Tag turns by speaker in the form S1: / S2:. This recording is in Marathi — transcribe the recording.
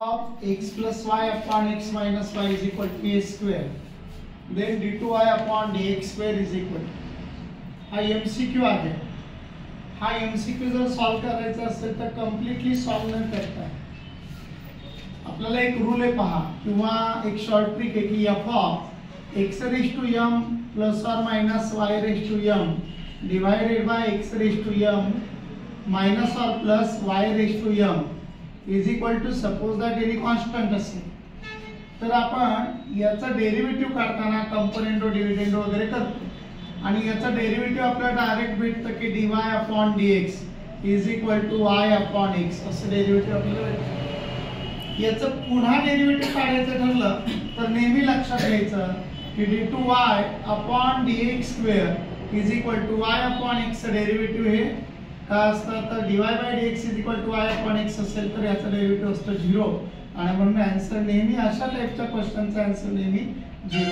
S1: of x plus y upon x minus y is equal to a square. Then d2y upon dx square is equal. हा MCQ आहे. हा MCQ जर सॉल्व करायचा असेल तर कम्प्लीटली सॉल्व न करता आपल्याला एक रूल आहे पहा किंवा एक शॉर्ट ट्रिक आहे की f of x raised to m plus or minus y raised to m divided by x raised to m minus or plus y raised to m is equal to suppose that any constant असेल तर आपण याचा डेरिव्हेटिव्ह काढताना कंपोनेंट डिव्हिडंड वगैरे करतो आणि याचा डेरिव्हेटिव्ह आपल्याला डायरेक्ट भेटतं की dy upon dx is equal to y upon x असं डेरिव्हेटिव्ह आपल्याला भेटतं. याचं पुन्हा डेरिव्हेटिव्ह काढायचं ठरलं तर नेहमी लक्षात घ्यायचं की d2y upon dx square is equal to y upon x चं डेरिव्हेटिव्ह हे काय असतं तर dy by dx is equal to y upon x असेल तर याचा डेरिव्हेटिव्ह असतो 0 आणि म्हणून आन्सर नेहमी अशा टाइपच्या क्वेश्चनचा आन्सर नेहमी 0